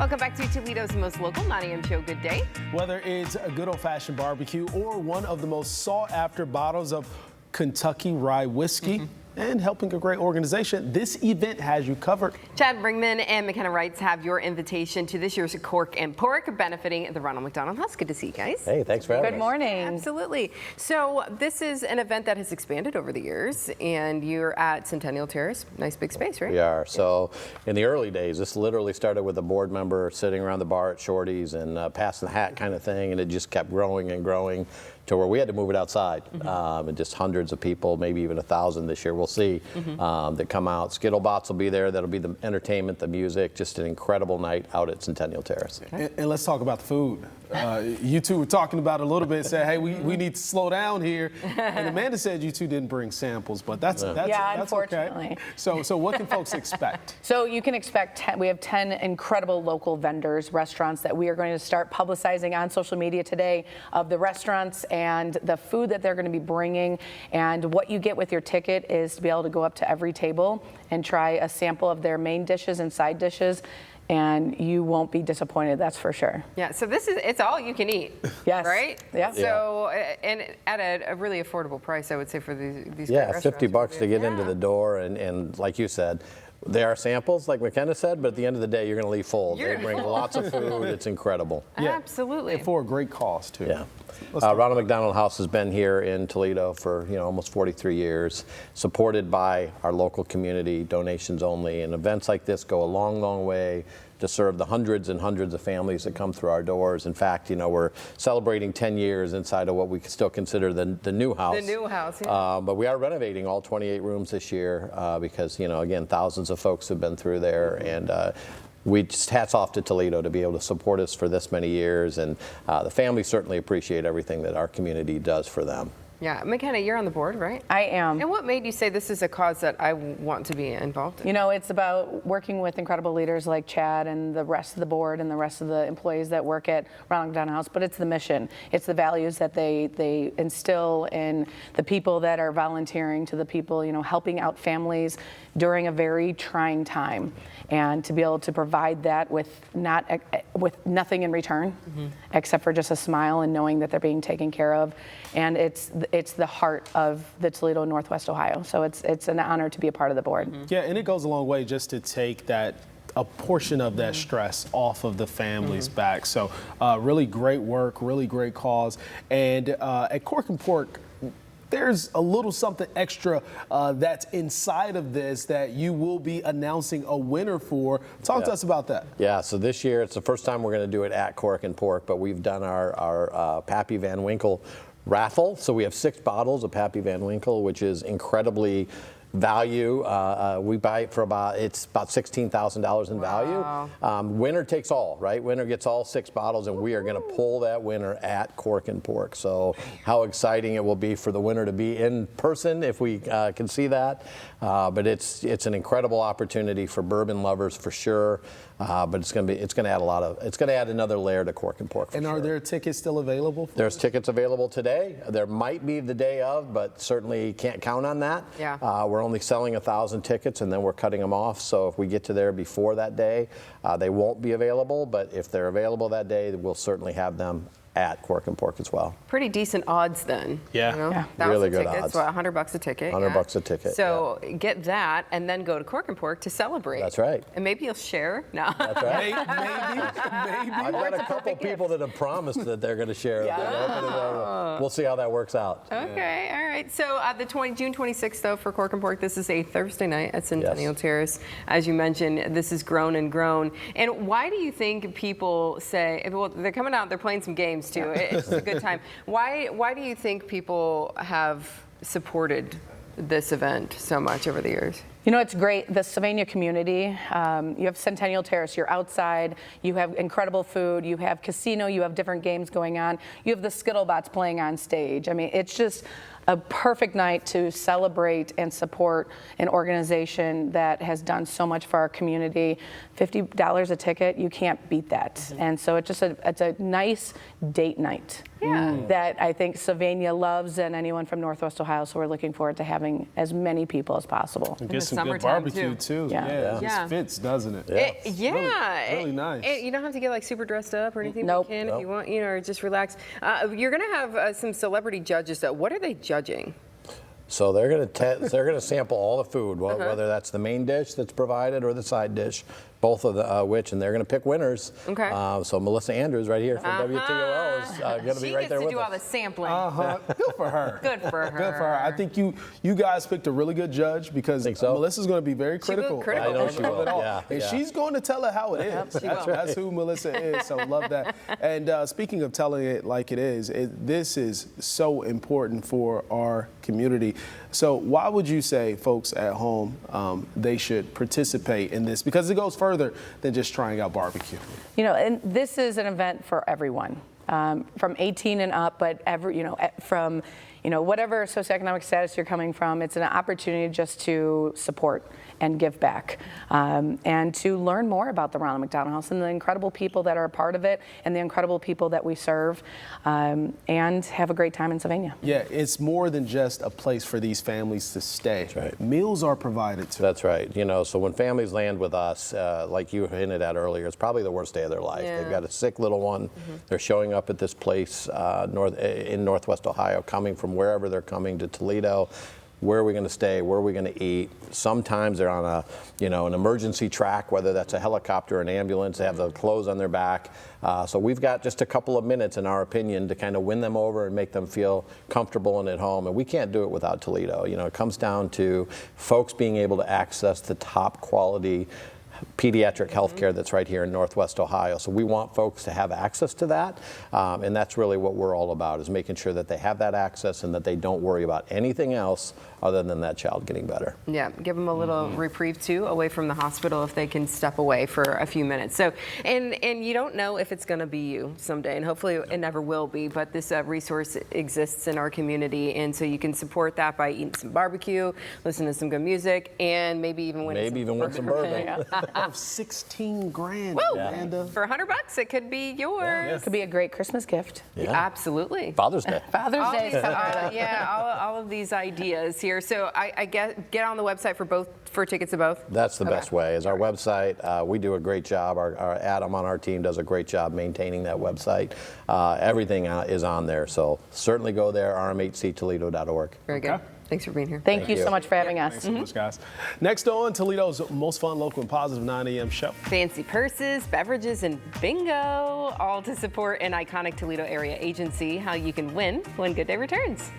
Welcome back to Toledo's most local 9 a.m. show. Good day. Whether it's a good old-fashioned barbecue or one of the most sought-after bottles of Kentucky rye whiskey, and helping a great organization, this event has you covered. Chad Bringman and McKenna Reitz have your invitation to this year's Cork and Pork, benefiting the Ronald McDonald House. Good to see you guys. Hey, thanks for having us. Good morning. Absolutely. So this is an event that has expanded over the years, and you're at Centennial Terrace. Nice big space, right? We are. So in the early days, this literally started with a board member sitting around the bar at Shorty's and passing the hat kind of thing, and it just kept growing and growing to where we had to move it outside. And just hundreds of people, maybe even 1,000 this year, we'll see, that come out. Skittlebots will be there. That'll be the entertainment, the music, just an incredible night out at Centennial Terrace. And let's talk about the food. You two were talking about it a little bit, said, hey, we need to slow down here. And Amanda said you two didn't bring samples, but that's unfortunately. Okay. So what can folks expect? So you can expect, we have 10 incredible local vendors, restaurants that we are going to start publicizing on social media today of the restaurants and the food that they're going to be bringing. And what you get with your ticket is to be able to go up to every table and try a sample of their main dishes and side dishes. And you won't be disappointed, that's for sure. Yeah, so it's all you can eat. Yes. Right? Yeah. So, and at a really affordable price, I would say, for these great Yeah, $50 restaurants. to get into the door, and like you said, there are samples, like McKenna said, but at the end of the day, you're going to leave full. They bring lots of food. It's incredible. Yeah. Absolutely. And for a great cost, too. Yeah. Ronald McDonald House has been here in Toledo for almost 43 years, supported by our local community, donations only, and events like this go a long, long way to serve the hundreds and hundreds of families that come through our doors. In fact, we're celebrating 10 years inside of what we still consider the new house. The new house, yeah. But we are renovating all 28 rooms this year because, again, thousands of folks have been through there, and we just hats off to Toledo to be able to support us for this many years, and the families certainly appreciate everything that our community does for them. Yeah, McKenna, you're on the board, right? I am. And what made you say this is a cause that I want to be involved in? It's about working with incredible leaders like Chad and the rest of the board and the rest of the employees that work at Ronald McDonald House, but it's the mission. It's the values that they instill in the people that are volunteering, to the people, helping out families during a very trying time. And to be able to provide that with nothing in return, except for just a smile and knowing that they're being taken care of. And it's the heart of the Toledo Northwest Ohio. So it's an honor to be a part of the board. Yeah, and it goes a long way just to take a portion of that stress off of the family's back. So really great work, really great cause. And at Cork and Pork, there's a little something extra that's inside of this that you will be announcing a winner for. Talk to us about that. Yeah, so this year it's the first time we're going to do it at Cork and Pork, but we've done our Pappy Van Winkle raffle. So we have 6 bottles of Pappy Van Winkle, which is incredibly value. We buy it for about $16,000 in value. Winner takes all, right? Winner gets all 6 bottles, and we are going to pull that winner at Cork and Pork. So how exciting it will be for the winner to be in person if we can see that. But it's an incredible opportunity for bourbon lovers for sure. But it's going to add another layer to Cork and Pork. And are there tickets still available? There's tickets available today. There might be the day of, but certainly can't count on that. Yeah. We're only selling 1,000 tickets, and then we're cutting them off. So if we get to there before that day, they won't be available. But if they're available that day, we'll certainly have them at Cork and Pork as well. Pretty decent odds then. Yeah. 1,000 Really good tickets, odds. What, $100 a ticket? $100 a ticket. So get that and then go to Cork and Pork to celebrate. That's right. And maybe you'll share. No. That's right. Maybe. I've got a couple people that have promised that they're going to share. We'll see how that works out. Okay, all right. So June 26th, though, for Cork and Pork, this is a Thursday night at Centennial Terrace. As you mentioned, this has grown and grown. And why do you think people say, well, they're coming out, they're playing some games too. It's just a good time. Why do you think people have supported this event so much over the years? It's great. The Sylvania community, you have Centennial Terrace, you're outside, you have incredible food, you have casino, you have different games going on, you have the Skittlebots playing on stage. I mean, it's just a perfect night to celebrate and support an organization that has done so much for our community. $50 a ticket, you can't beat that. And so it's a nice date night that I think Sylvania loves, and anyone from Northwest Ohio. So we're looking forward to having as many people as possible. And the get some good summertime, barbecue too. Yeah. It Yeah. just fits, doesn't it? Really nice. You don't have to get like super dressed up or anything. Nope. You can if you want, or just relax. You're gonna have some celebrity judges though. What are they judging? So they're going to sample all the food, whether that's the main dish that's provided or the side dish, both of which, and they're going to pick winners. Okay. So Melissa Andrews, right here from WTOL, is going to be right there with us. She gets to do all the sampling. Good for her. Good for her. Good for her. I think you guys picked a really good judge because Melissa's going to be very critical. I know she will. Yeah, and she's going to tell it how it is. That's who Melissa is. So love that. And speaking of telling it like it is, this is so important for our community. So why would you say folks at home they should participate in this? Because it goes further than just trying out barbecue. And this is an event for everyone, from 18 and up, but from whatever socioeconomic status you're coming from, it's an opportunity just to support and give back, and to learn more about the Ronald McDonald House and the incredible people that are a part of it and the incredible people that we serve, and have a great time in Sylvania. Yeah, it's more than just a place for these families to stay. That's right. Meals are provided too. That's right. So when families land with us, like you hinted at earlier, it's probably the worst day of their life. Yeah. They've got a sick little one. They're showing up at this place in Northwest Ohio, coming from wherever they're coming to Toledo. Where are we going to stay? Where are we going to eat? Sometimes they're on an emergency track, whether that's a helicopter or an ambulance. They have the clothes on their back. So we've got just a couple of minutes, in our opinion, to kind of win them over and make them feel comfortable and at home. And we can't do it without Toledo. It comes down to folks being able to access the top quality pediatric health care that's right here in Northwest Ohio. So we want folks to have access to that, and that's really what we're all about, is making sure that they have that access and that they don't worry about anything else other than that child getting better. Yeah, give them a little reprieve too, away from the hospital, if they can step away for a few minutes. So, and you don't know if it's going to be you someday, and hopefully it never will be, but this resource exists in our community, and so you can support that by eating some barbecue, listening to some good music, and maybe even win some bourbon. Of 16 grand, Woo! Amanda. For $100, it could be yours. It could be a great Christmas gift. Yeah. Absolutely. Father's Day. Father's Day. All of these ideas here. So I get on the website for tickets to both. That's the best way, is our website. We do a great job. Our Adam on our team does a great job maintaining that website. Everything is on there. So certainly go there, rmhctoledo.org. Very good. Thanks for being here. Thank you so much for having us. Thanks so much, guys. Next on Toledo's most fun, local, and positive 9 a.m. show. Fancy purses, beverages, and bingo, all to support an iconic Toledo area agency. How you can win when Good Day returns.